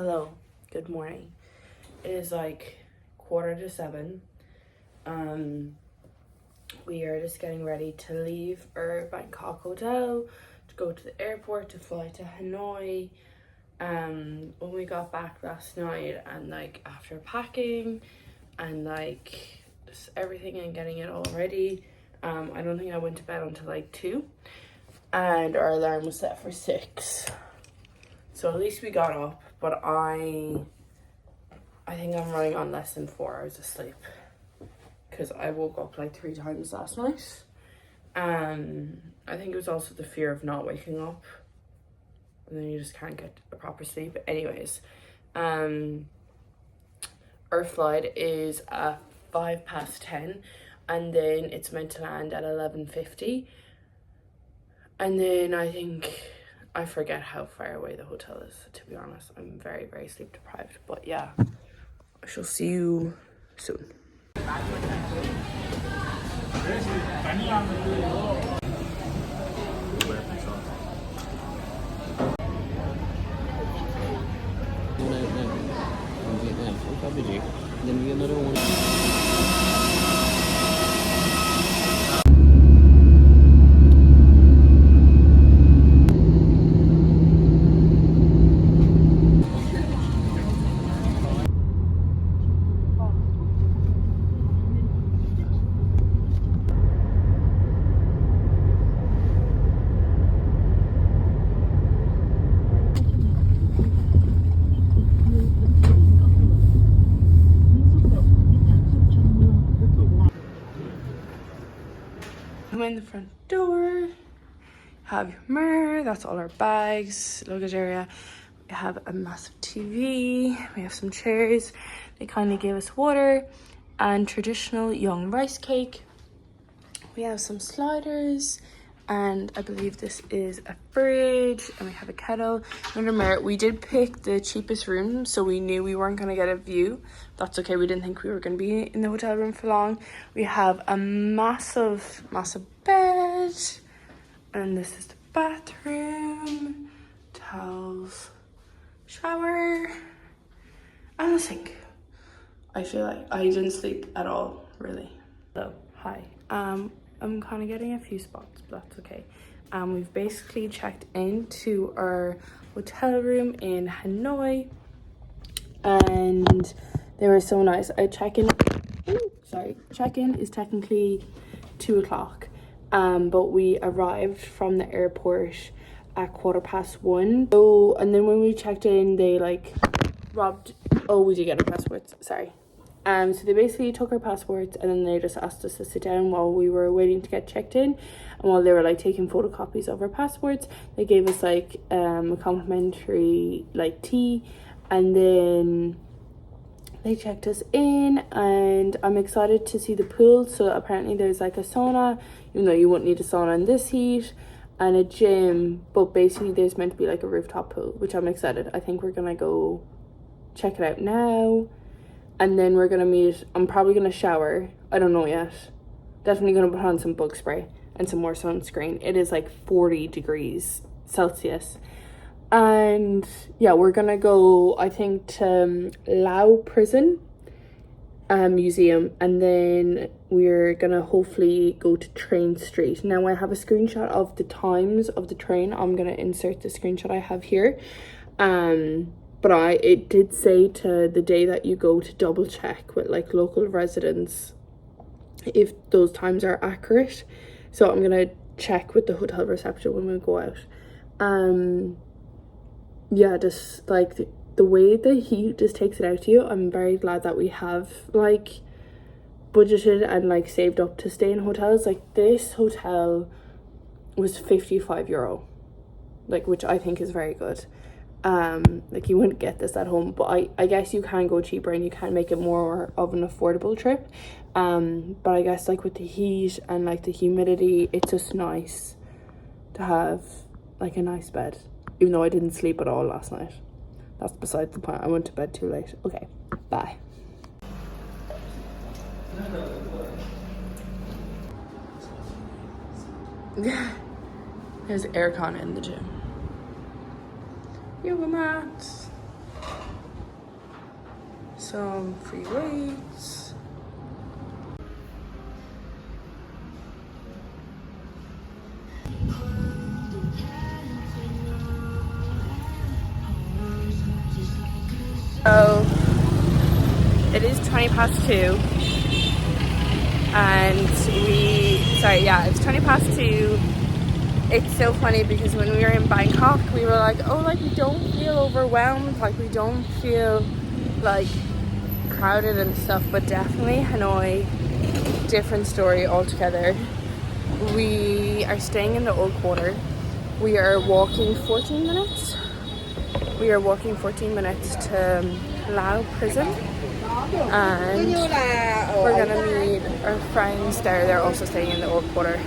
Hello, good morning. It is like 7:15. We are just getting ready to leave our Bangkok hotel to go to the airport to fly to Hanoi. When we got back last night and like after packing and like just everything and getting it all ready, I don't think I went to bed until like 2, and our alarm was set for 6. So at least we got up, but I think I'm running on less than 4 hours of sleep because I woke up like 3 times last night. I think it was also the fear of not waking up, and then you just can't get a proper sleep. Anyways, our flight is at 10:05, and then it's meant to land at 11:50, and then I forget how far away the hotel is, to be honest. I'm very, very sleep deprived. But yeah, I shall see you soon. Then we get another one. I'm in the front door. Have your mirror, that's all our bags, luggage area. We have a massive TV, we have some chairs. They kindly gave us water and traditional young rice cake. We have some sliders, and I believe this is a fridge, and we have a kettle and a mirror. We did pick the cheapest room, so we knew we weren't going to get a view. That's okay, we didn't think we were going to be in the hotel room for long. We have a massive bed, and this is the bathroom, towels, shower, and a sink. I feel like I didn't sleep at all, really. So, hi. I'm kind of getting a few spots, but that's okay. We've basically checked into our hotel room in Hanoi, and they were so nice. Check-in is technically 2 o'clock, but we arrived from the airport at 1:15. So, and then when we checked in, they like we did get our passports, sorry. So they basically took our passports, and then they just asked us to sit down while we were waiting to get checked in. And while they were like taking photocopies of our passports, they gave us like a complimentary like tea, and then they checked us in. And I'm excited to see the pool. So apparently there's like a sauna, even though you wouldn't need a sauna in this heat, and a gym, but basically there's meant to be like a rooftop pool, which I'm excited. I think we're gonna go check it out now. And then we're gonna meet. I'm probably gonna shower. I don't know yet. Definitely gonna put on some bug spray and some more sunscreen. It is like 40 degrees Celsius. And yeah, we're gonna go, I think, to Lao Prison Museum. And then we're gonna hopefully go to Train Street. Now I have a screenshot of the times of the train. I'm gonna insert the screenshot I have here. But it did say to the day that you go to double check with like local residents if those times are accurate. So I'm gonna check with the hotel reception when we go out. Yeah, just like the way the heat just takes it out to you. I'm very glad that we have like budgeted and like saved up to stay in hotels. Like this hotel was €55, like, which I think is very good. Like you wouldn't get this at home, but I guess you can go cheaper and you can make it more of an affordable trip. But I guess like with the heat and like the humidity, it's just nice to have like a nice bed, even though I didn't sleep at all last night. That's beside the point. I went to bed too late. Okay, bye. There's aircon in the gym. Yoga mats. some free weights. So it is 2:20, and it's 2:20. It's so funny because when we were in Bangkok, we were like, oh, like, we don't feel overwhelmed, like, we don't feel like crowded and stuff, but definitely Hanoi, different story altogether. We are staying in the old quarter. We are walking 14 minutes. We are walking 14 minutes to Lao prison, and we're gonna meet our friends there. They're also staying in the old quarter.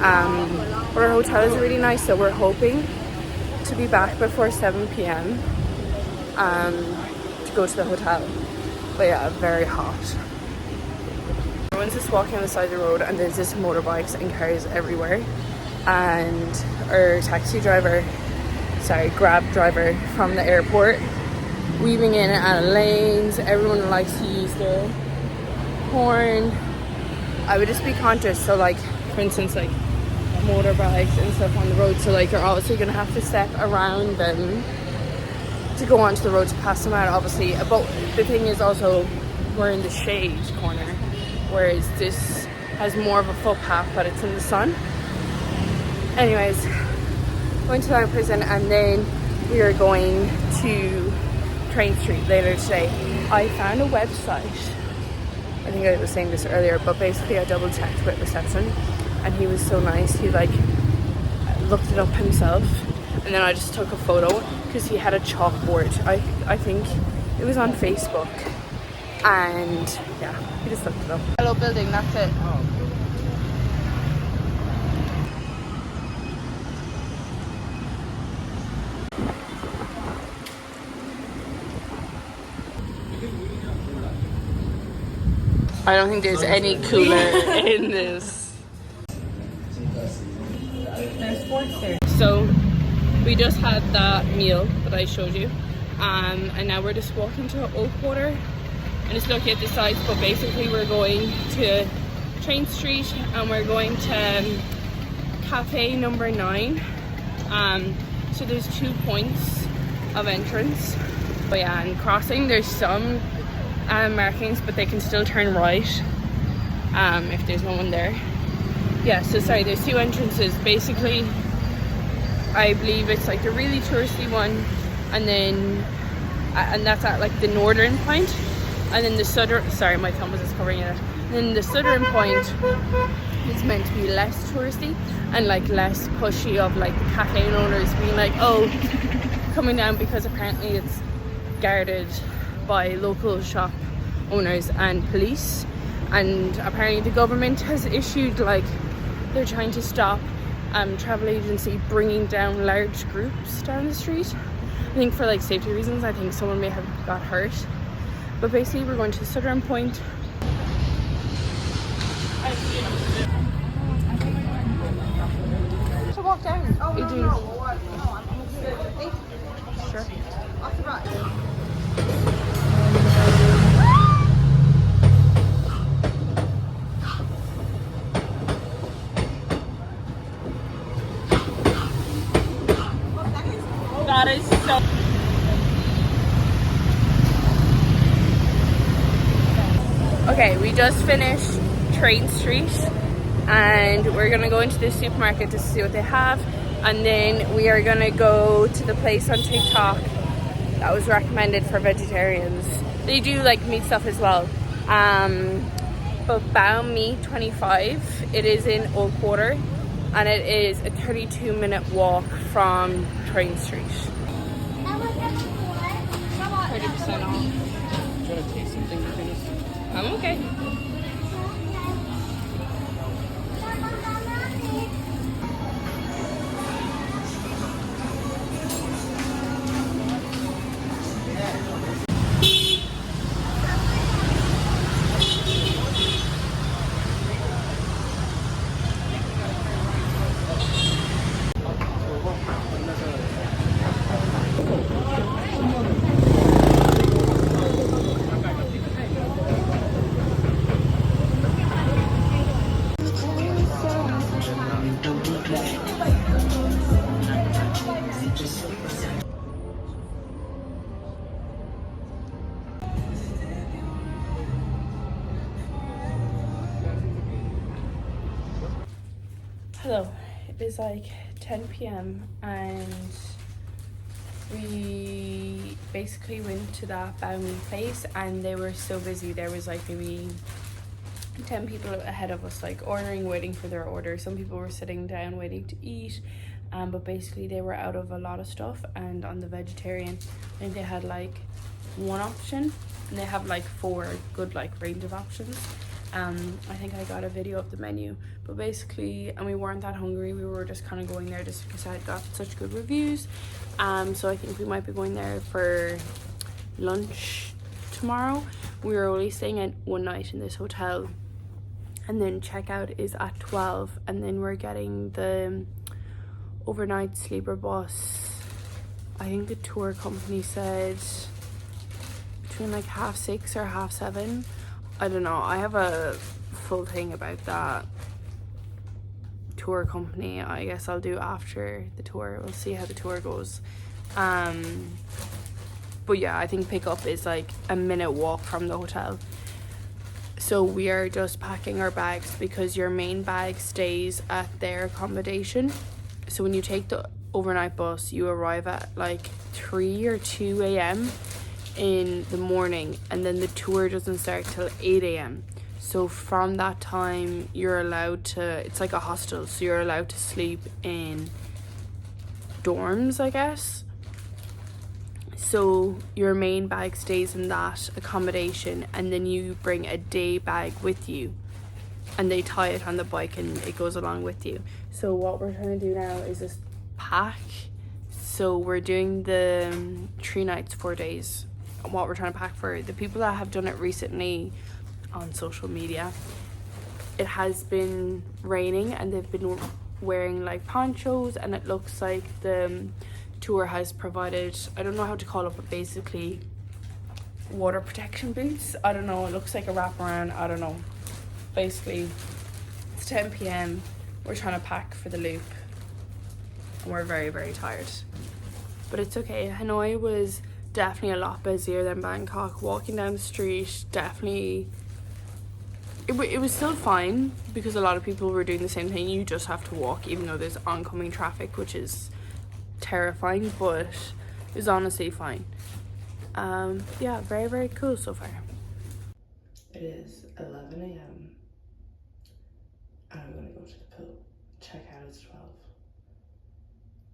Our hotel is really nice, so we're hoping to be back before 7 p.m. To go to the hotel. But yeah, very hot. Everyone's just walking on the side of the road, and there's just motorbikes and cars everywhere. And our Grab driver from the airport, weaving in and out of lanes. Everyone likes to use their horn. I would just be conscious, so like, for instance, like motorbikes and stuff on the road, so like, you're obviously gonna have to step around them to go onto the road to pass them out, obviously. But the thing is also, we're in the shade corner, whereas this has more of a footpath, but it's in the sun. Anyways, going to Lao prison, and then we are going to Train Street later today. I found a website, I think I was saying this earlier, but basically I double checked with reception, and he was so nice. He like looked it up himself, and then I just took a photo because he had a chalkboard. I think it was on Facebook, and yeah, he just looked it up. Hello building, that's it. I don't think there's any cooler in this. There's forks there. So we just had that meal that I showed you, and now we're just walking to Old Quarter and just looking at the sights. But basically we're going to Train Street, and we're going to cafe number 9. So there's 2 points of entrance. But yeah, and crossing, there's some markings, but they can still turn right if there's no one there. Yeah, so sorry, there's 2 entrances. Basically, I believe it's like the really touristy one, and then and that's at like the northern point, and then the southern, sorry, my thumb was just covering it, and then the southern point is meant to be less touristy and like less pushy, of like the cafe owners being like, oh, coming down, because apparently it's guarded by local shop owners and police, and apparently the government has issued, like, they're trying to stop travel agency bringing down large groups down the street. I think for like safety reasons. I think someone may have got hurt, but basically we're going to the southern point. To walk down. Oh, no, sure. Off the right. That is so... Okay, we just finished Train Street, and we're gonna go into the supermarket to see what they have, and then we are gonna go to the place on TikTok that was recommended for vegetarians. They do like meat stuff as well. But Bao Mi 25, it is in Old Quarter, and it is a 32-minute walk from Train Street. 30% off. Do you want to taste something between us? I'm okay. Hello, it is like 10 p.m. and we basically went to that bao mi place and they were so busy. There was like maybe 10 people ahead of us, like ordering, waiting for their order. Some people were sitting down waiting to eat, but basically they were out of a lot of stuff. And on the vegetarian, I think they had like one option, and they have like 4 good like range of options. I think I got a video of the menu, but basically, and we weren't that hungry. We were just kind of going there just because I got such good reviews. So I think we might be going there for lunch tomorrow. We were only staying at one night in this hotel, and then checkout is at 12, and then we're getting the overnight sleeper bus. I think the tour company said between like 6:30 or 7:30. I don't know. I have a full thing about that tour company. I guess I'll do after the tour. We'll see how the tour goes. But yeah, I think pickup is like a minute walk from the hotel. So we are just packing our bags because your main bag stays at their accommodation. So when you take the overnight bus, you arrive at like 3 or 2 a.m. in the morning, and then the tour doesn't start till 8 a.m. So from that time you're allowed to, it's like a hostel, so you're allowed to sleep in dorms, I guess. So your main bag stays in that accommodation, and then you bring a day bag with you, and they tie it on the bike and it goes along with you. So what we're trying to do now is just pack. So we're doing the 3 nights, 4 days. What we're trying to pack for the people that have done it recently on social media, it has been raining and they've been wearing like ponchos, and it looks like the tour has provided, I don't know how to call it, but basically water protection boots. I don't know, it looks like a wraparound, I don't know. Basically it's 10 p.m. we're trying to pack for the loop and we're very, very tired, but it's okay. Hanoi was definitely a lot busier than Bangkok. Walking down the street, definitely it was still fine because a lot of people were doing the same thing. You just have to walk even though there's oncoming traffic, which is terrifying, but it was honestly fine. Yeah, very, very cool so far. It is 11 a.m. and I'm gonna go to the pool. Check out is 12,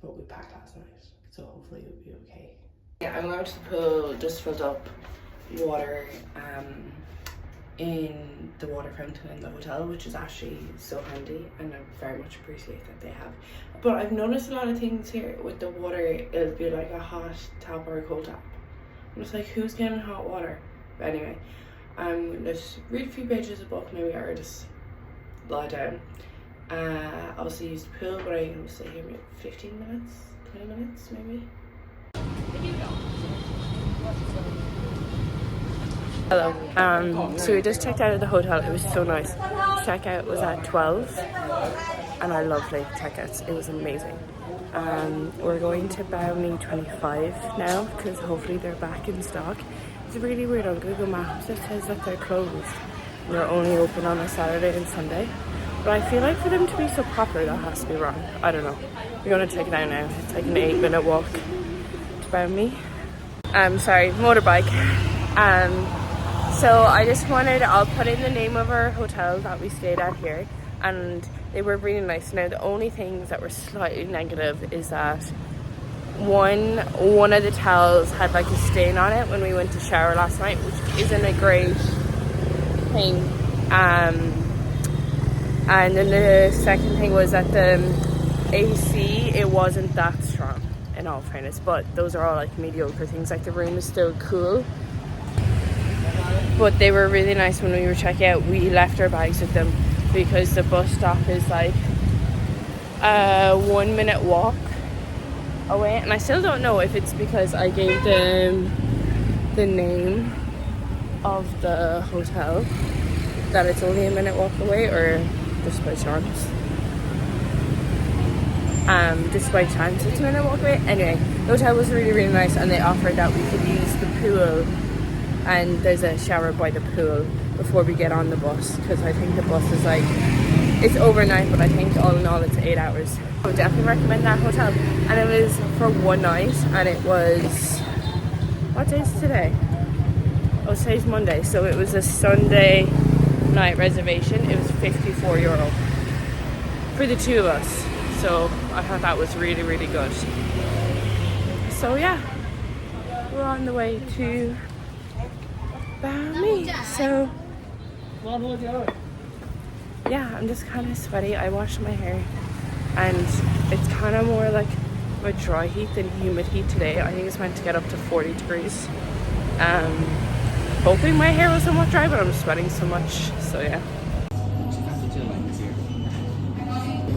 but we packed last night, so hopefully it'll be okay. Yeah, I'm going to the pool, just filled up water in the water fountain in the hotel, which is actually so handy, and I very much appreciate that they have. But I've noticed a lot of things here with the water. It'll be like a hot tap or a cold tap. I'm just like, who's getting hot water? But anyway, I'm going to read a few pages of book maybe, or just lie down. I'll also use the pool, but I'm going to stay here maybe 15 minutes, 20 minutes maybe. Hello. So we just checked out of the hotel. It was so nice. Checkout was at 12 and I love late checkouts. It was amazing. We're going to bao mi 25 now because hopefully they're back in stock. It's really weird on Google Maps. It says that they're closed. They're only open on a Saturday and Sunday. But I feel like for them to be so popular, that has to be wrong. I don't know. We're going to check it out now. It's like an 8-minute walk to bao mi. Sorry, motorbike. So I just wanted, I'll put in the name of our hotel that we stayed at here, and they were really nice. Now the only things that were slightly negative is that one of the towels had like a stain on it when we went to shower last night, which isn't a great thing. And then the second thing was that the AC, it wasn't that strong, in all fairness, but those are all like mediocre things. Like the room is still cool, but they were really nice. When we were checking out, we left our bags with them because the bus stop is like a 1-minute walk away, and I still don't know if it's because I gave them the name of the hotel that it's only a minute walk away, or just by chance. Just by chance it's a minute walk away. Anyway, the hotel was really, really nice, and they offered that we could use the pool, and there's a shower by the pool before we get on the bus, because I think the bus is like It's overnight, but I think all in all it's 8 hours. I would definitely recommend that hotel. And it was for one night, and it was, what day is today? Oh, today's Monday, so it was a Sunday night reservation. It was €54 for the two of us. So I thought that was really, really good. So yeah, we're on the way to Bali. So yeah, I'm just kind of sweaty. I washed my hair and it's kind of more like a dry heat than humid heat today. I think it's meant to get up to 40 degrees. Hoping my hair was somewhat dry, but I'm sweating so much, so yeah.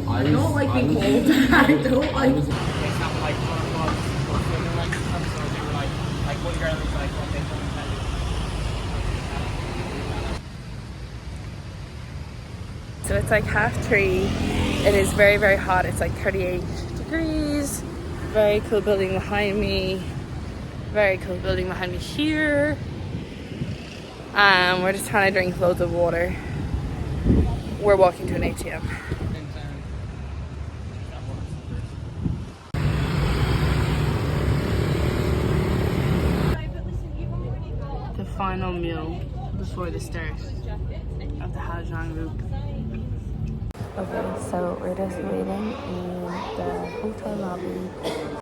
I don't like being cold. I don't like. So it's like 3:30. It is very, very hot. It's like 38 degrees. Very cool building behind me. Very cool building behind me here. We're just trying to drink loads of water. We're walking to an ATM. The final meal before the start of the Giang route. Okay, so we're just waiting in the hotel lobby